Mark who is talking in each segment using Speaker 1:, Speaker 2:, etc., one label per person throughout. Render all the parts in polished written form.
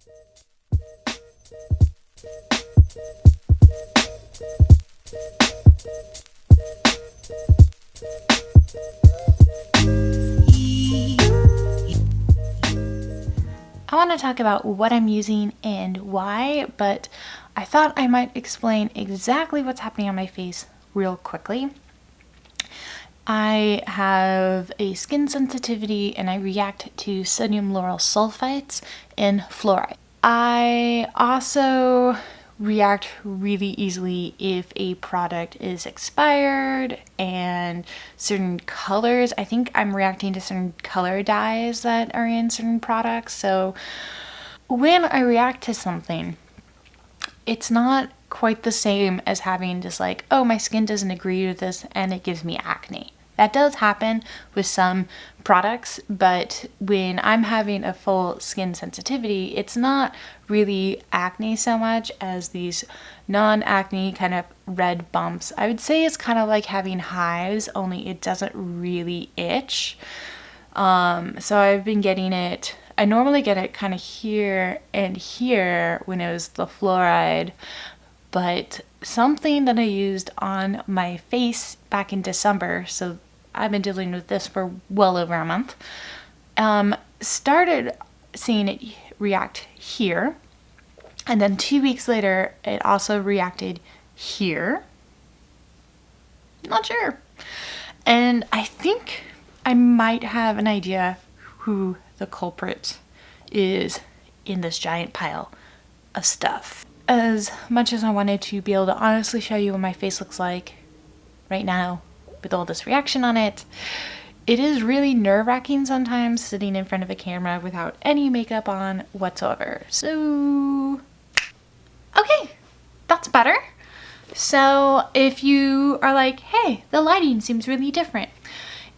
Speaker 1: I want to talk about what I'm using and why, but I thought I might explain exactly what's happening on my face real quickly. I have a skin sensitivity and I react to sodium lauryl sulfites and fluoride. I also react really easily if a product is expired and certain colors. I think I'm reacting to certain color dyes that are in certain products. So when I react to something, it's not quite the same as having just like, oh, my skin doesn't agree with this and it gives me acne. That does happen with some products, but when I'm having a full skin sensitivity, it's not really acne so much as these non-acne kind of red bumps. I would say it's kind of like having hives, only it doesn't really itch. So I've been getting it, I normally get it kind of here and here when it was the fluoride, but something that I used on my face back in December, so I've been dealing with this for well over a month, started seeing it react here, and then 2 weeks later it also reacted here. Not sure. And I think I might have an idea who the culprit is in this giant pile of stuff. As much as I wanted to be able to honestly show you what my face looks like right now with all this reaction on it, it is really nerve-wracking sometimes sitting in front of a camera without any makeup on whatsoever. So, okay, that's better. So if you are like, hey, the lighting seems really different.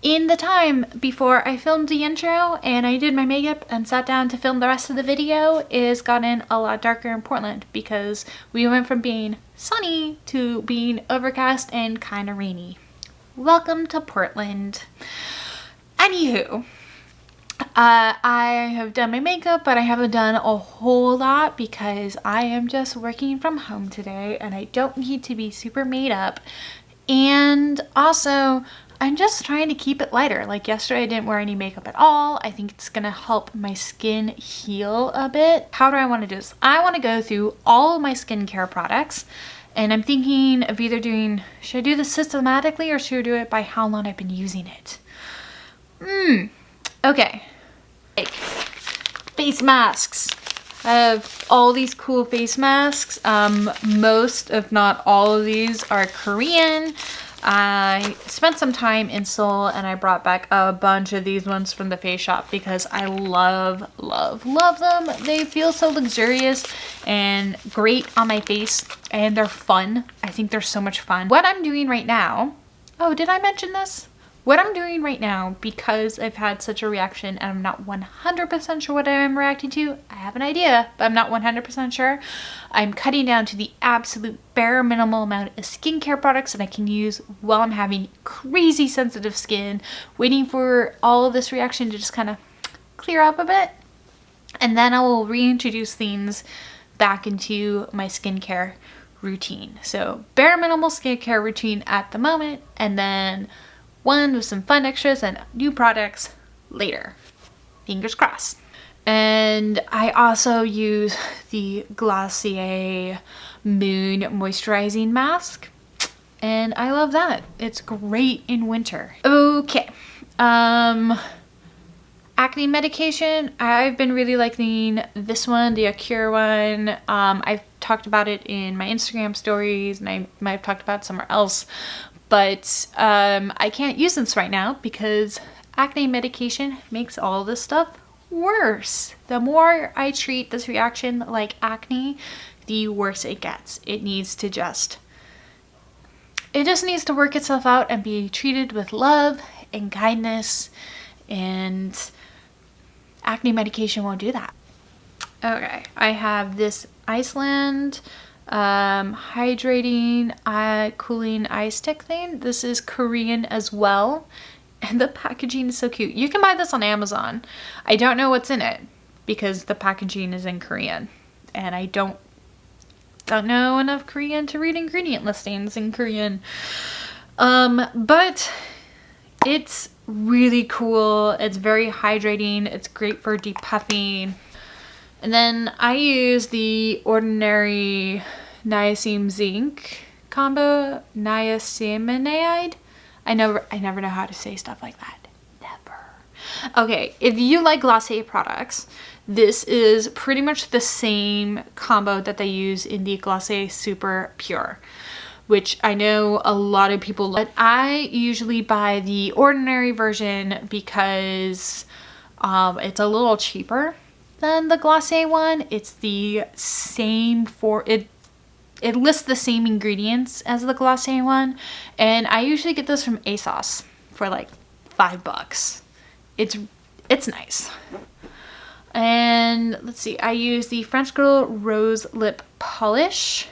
Speaker 1: In the time before I filmed the intro and I did my makeup and sat down to film the rest of the video, it has gotten a lot darker in Portland because we went from being sunny to being overcast and kind of rainy. Welcome to Portland. Anywho, I have done my makeup, but I haven't done a whole lot because I am just working from home today and I don't need to be super made up. And also, I'm just trying to keep it lighter. Like yesterday I didn't wear any makeup at all. I think it's gonna help my skin heal a bit. How do I want to do this? I want to go through all of my skincare products and I'm thinking of either doing, should I do this systematically or should I do it by how long I've been using it? Okay. Like face masks. I have all these cool face masks. Most, if not all of these are Korean. I spent some time in Seoul and I brought back a bunch of these ones from the face shop because I love, love, love them. They feel so luxurious and great on my face and they're fun. I think they're so much fun. What I'm doing right now, oh, did I mention this? What I'm doing right now, because I've had such a reaction and I'm not 100% sure what I'm reacting to, I have an idea, but I'm not 100% sure. I'm cutting down to the absolute bare minimal amount of skincare products that I can use while I'm having crazy sensitive skin, waiting for all of this reaction to just kind of clear up a bit. And then I will reintroduce things back into my skincare routine. So bare minimal skincare routine at the moment, and then one with some fun extras and new products later. Fingers crossed. And I also use the Glossier Moon Moisturizing Mask. And I love that. It's great in winter. Okay. Acne medication. I've been really liking this one, the Acure one. I've talked about it in my Instagram stories and I might have talked about it somewhere else. But I can't use this right now because acne medication makes all this stuff worse. The more I treat this reaction like acne, the worse it gets. It just needs to work itself out and be treated with love and kindness, and acne medication won't do that. Okay, I have this Iceland hydrating cooling eye stick thing. This is Korean as well and the packaging is so cute. You can buy this on Amazon. I don't know what's in it, because the packaging is in Korean and I don't know enough Korean to read ingredient listings in Korean. But it's really cool. It's very hydrating. It's great for depuffing. And then I use the Ordinary Niacin Zinc combo, niacinamide. I never know how to say stuff like that. Never. Okay, if you like Glossier products, this is pretty much the same combo that they use in the Glossier Super Pure, which I know a lot of people like. I usually buy the ordinary version because it's a little cheaper than the Glossier one. It's the same it lists the same ingredients as the Glossier one, and I usually get this from ASOS for like $5. It's nice. And let's see, I use the French Girl Rose Lip Polish.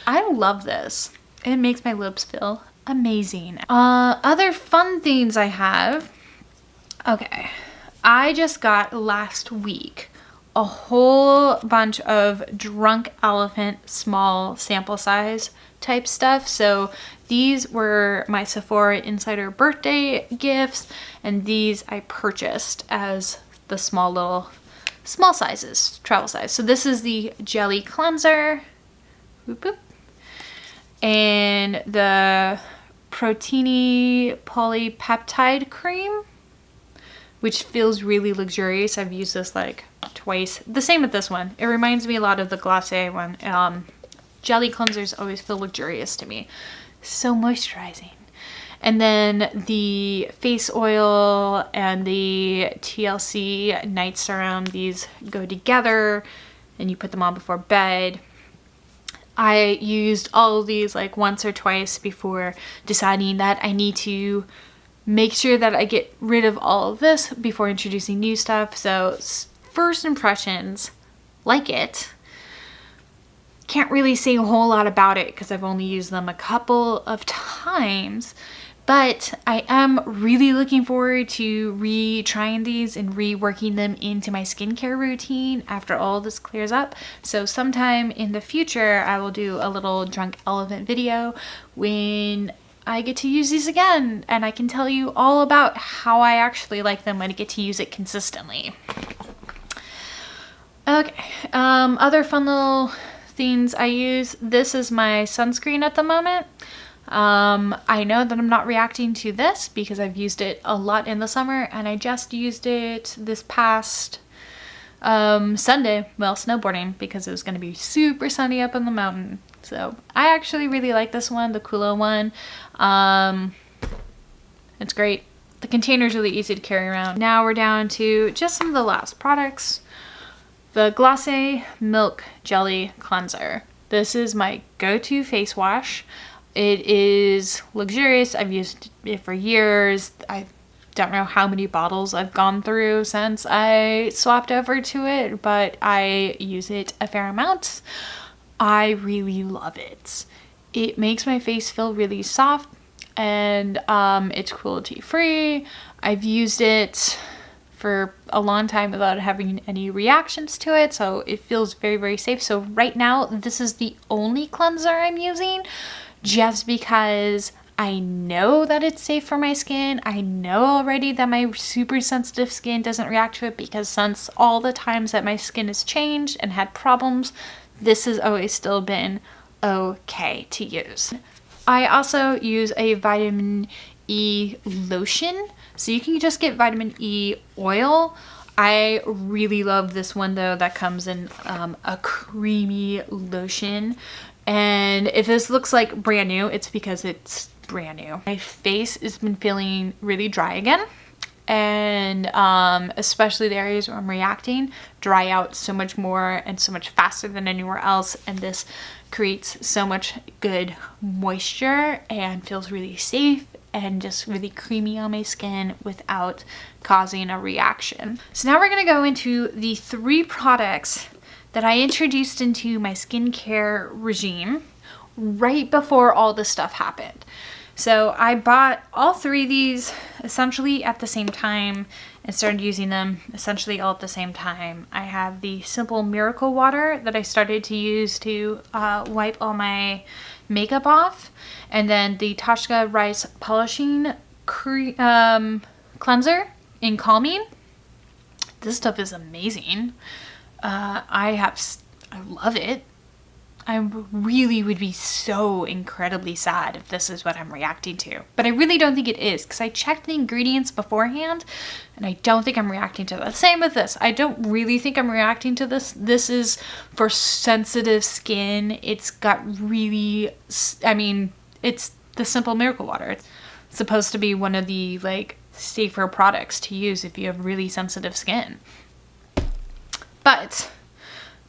Speaker 1: I love this. It makes my lips feel amazing. Other fun things I have. Okay, I just got last week a whole bunch of Drunk Elephant small sample size type stuff. So these were my Sephora Insider birthday gifts, and these I purchased as the small sizes, travel size. So this is the Jelly Cleanser, whoop, whoop, and the Proteiny Polypeptide Cream, which feels really luxurious. I've used this like twice. The same with this one. It reminds me a lot of the Glossier one. Jelly cleansers always feel luxurious to me. So moisturizing. And then the face oil and the TLC Night Serum, these go together and you put them on before bed. I used all of these like once or twice before deciding that I need to make sure that I get rid of all of this before introducing new stuff. So first impressions, like it. Can't really say a whole lot about it because I've only used them a couple of times, but I am really looking forward to retrying these and reworking them into my skincare routine after all this clears up. So sometime in the future, I will do a little Drunk Elephant video when I get to use these again, and I can tell you all about how I actually like them when I get to use it consistently. Okay, other fun little things I use. This is my sunscreen at the moment. I know that I'm not reacting to this because I've used it a lot in the summer, and I just used it this past Sunday while snowboarding because it was going to be super sunny up on the mountain. So I actually really like this one, the Kulo one. It's great. The container's really easy to carry around. Now we're down to just some of the last products. The Glossier Milk Jelly Cleanser. This is my go-to face wash. It is luxurious. I've used it for years. I don't know how many bottles I've gone through since I swapped over to it, but I use it a fair amount. I really love it. It makes my face feel really soft, and it's cruelty-free. I've used it for a long time without having any reactions to it, so it feels very, very safe. So right now, this is the only cleanser I'm using just because I know that it's safe for my skin. I know already that my super sensitive skin doesn't react to it because since all the times that my skin has changed and had problems, this has always still been okay to use. I also use a vitamin E lotion. So you can just get vitamin E oil. I really love this one though that comes in a creamy lotion. And if this looks like brand new, it's because it's brand new. My face has been feeling really dry again. And especially the areas where I'm reacting dry out so much more and so much faster than anywhere else, and this creates so much good moisture and feels really safe and just really creamy on my skin without causing a reaction. So now we're going to go into the 3 products that I introduced into my skincare regime right before all this stuff happened. So I bought all 3 of these essentially at the same time, and started using them essentially all at the same time. I have the Simple Miracle Water that I started to use to wipe all my makeup off, and then the Tasha Rice Polishing Cleanser in Calming. This stuff is amazing. I love it. I really would be so incredibly sad if this is what I'm reacting to. But I really don't think it is, because I checked the ingredients beforehand and I don't think I'm reacting to that. Same with this. I don't really think I'm reacting to this. This is for sensitive skin. It's got really, I mean, it's the Simple Miracle Water. It's supposed to be one of the like safer products to use if you have really sensitive skin. But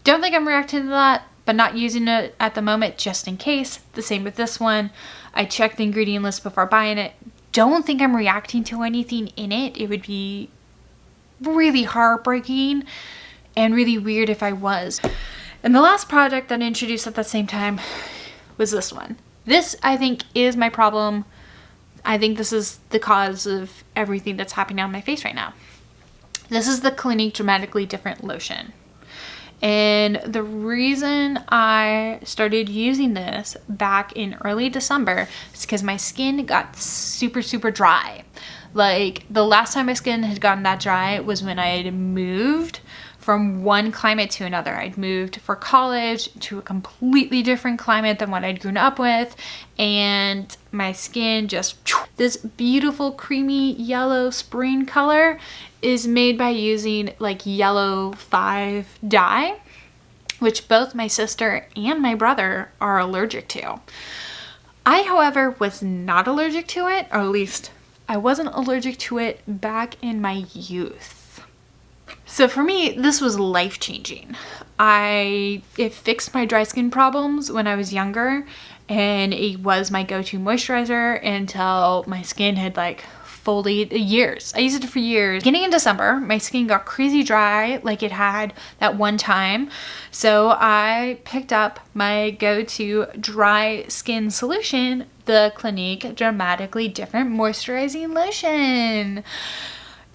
Speaker 1: don't think I'm reacting to that, but not using it at the moment just in case. The same with this one. I checked the ingredient list before buying it. Don't think I'm reacting to anything in it. It would be really heartbreaking and really weird if I was. And the last product that I introduced at the same time was this one. This, I think, is my problem. I think this is the cause of everything that's happening on my face right now. This is the Clinique Dramatically Different Lotion. And the reason I started using this back in early December is because my skin got super, super dry. Like, the last time my skin had gotten that dry was when I had moved from one climate to another. I'd moved for college to a completely different climate than what I'd grown up with, and my skin just, this beautiful creamy yellow spring color is made by using like yellow 5 dye, which both my sister and my brother are allergic to. I, however, was not allergic to it, or at least I wasn't allergic to it back in my youth. So for me, this was life-changing. It fixed my dry skin problems when I was younger, and it was my go-to moisturizer until my skin had like folded years. I used it for years. Beginning in December, my skin got crazy dry like it had that one time. So I picked up my go-to dry skin solution, the Clinique Dramatically Different Moisturizing Lotion.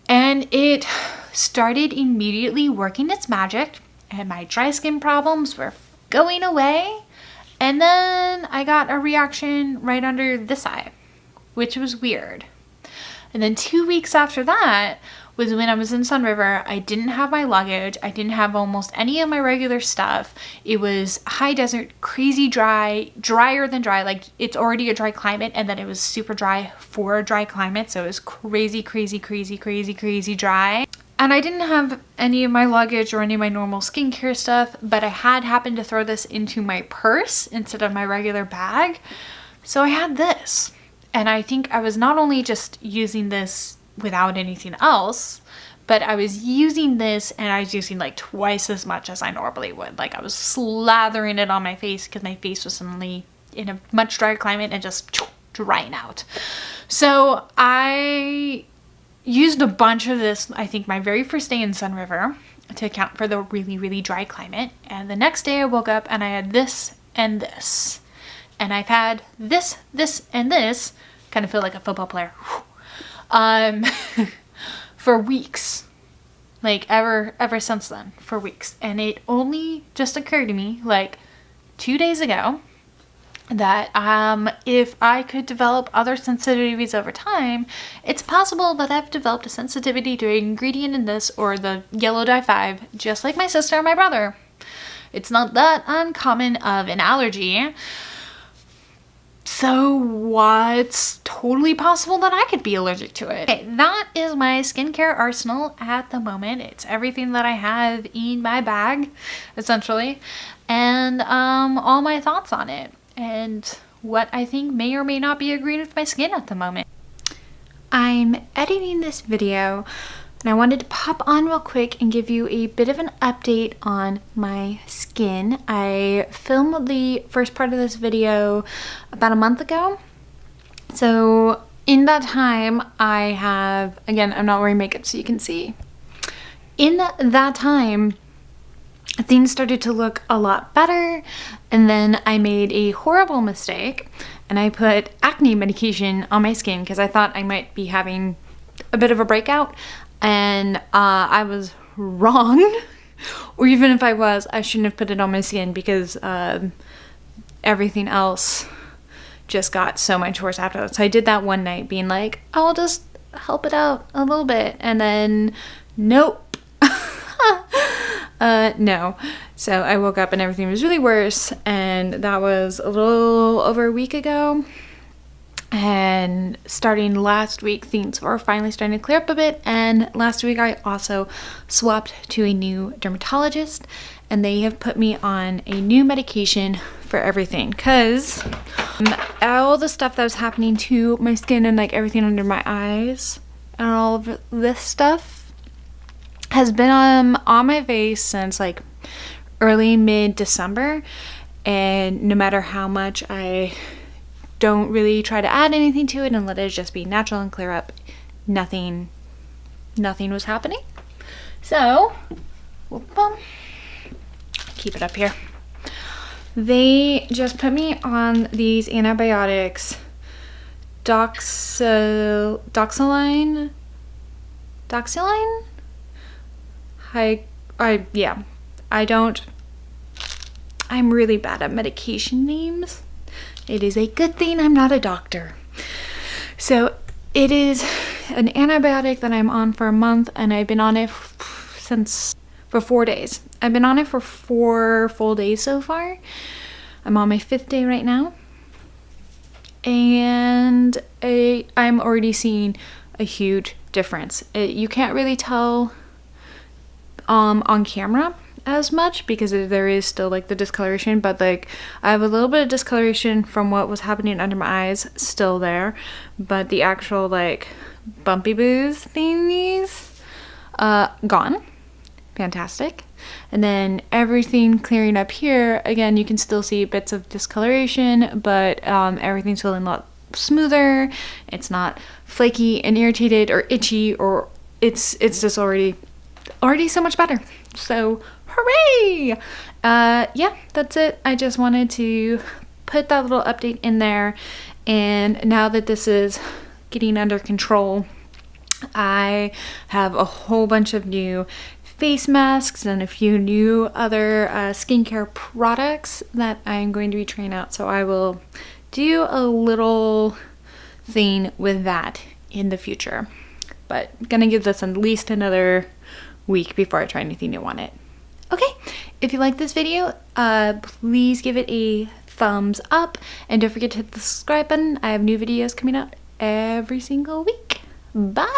Speaker 1: And it started immediately working its magic, and my dry skin problems were going away. And then I got a reaction right under this eye, which was weird. And then 2 weeks after that was when I was in Sun River. I didn't have my luggage. I didn't have almost any of my regular stuff. It was high desert, crazy dry, drier than dry. Like, it's already a dry climate, and then it was super dry for a dry climate. So it was crazy, crazy, crazy, crazy, crazy dry. And I didn't have any of my luggage or any of my normal skincare stuff, but I had happened to throw this into my purse instead of my regular bag. So I had this. And I think I was not only just using this without anything else, but I was using this, and I was using like twice as much as I normally would. Like, I was slathering it on my face because my face was suddenly in a much drier climate and just drying out. So I used a bunch of this, I think, my very first day in Sun River to account for the really, really dry climate. And the next day I woke up and I had this and this. And I've had this, this, and this, kind of feel like a football player, for weeks. Like, ever since then, for weeks. And it only just occurred to me, like, 2 days ago, that if I could develop other sensitivities over time, it's possible that I've developed a sensitivity to an ingredient in this or the yellow dye 5, just like my sister and my brother. It's not that uncommon of an allergy. So what's totally possible that I could be allergic to it? Okay, that is my skincare arsenal at the moment. It's everything that I have in my bag, essentially, and all my thoughts on it, and what I think may or may not be agreeing with my skin at the moment. I'm editing this video, and I wanted to pop on real quick and give you a bit of an update on my skin. I filmed the first part of this video about a month ago. So in that time, I have, again, I'm not wearing makeup so you can see. In that time, things started to look a lot better, and then I made a horrible mistake, and I put acne medication on my skin because I thought I might be having a bit of a breakout. and I was wrong. Or even if I was, I shouldn't have put it on my skin because everything else just got so much worse after that. So I did that one night being like, I'll just help it out a little bit, and then nope. No. So I woke up and everything was really worse, and that was a little over a week ago. And starting last week, things were finally starting to clear up a bit. And last week, I also swapped to a new dermatologist, and they have put me on a new medication for everything. Because all the stuff that was happening to my skin and like everything under my eyes and all of this stuff has been on my face since like early mid-December. And no matter how much I don't really try to add anything to it and let it just be natural and clear up, nothing was happening. So keep it up here. They just put me on these antibiotics, doxyline. I'm really bad at medication names. It is a good thing I'm not a doctor. So it is an antibiotic that I'm on for a month, and I've been on it for 4 days. I've been on it for 4 full days so far. I'm on my 5th day right now. And I'm already seeing a huge difference. You can't really tell on camera as much because there is still like the discoloration, but like I have a little bit of discoloration from what was happening under my eyes still there, but the actual like bumpy booze thingies gone. Fantastic. And then everything clearing up here, again, you can still see bits of discoloration, but everything's feeling a lot smoother. It's not flaky and irritated or itchy, or it's just already so much better. So hooray! Yeah, that's it. I just wanted to put that little update in there. And now that this is getting under control, I have a whole bunch of new face masks and a few new other skincare products that I'm going to be trying out. So I will do a little thing with that in the future. But I'm gonna give this at least another week before I try anything new on it. Okay, if you like this video, please give it a thumbs up, and don't forget to hit the subscribe button. I have new videos coming out every single week. Bye!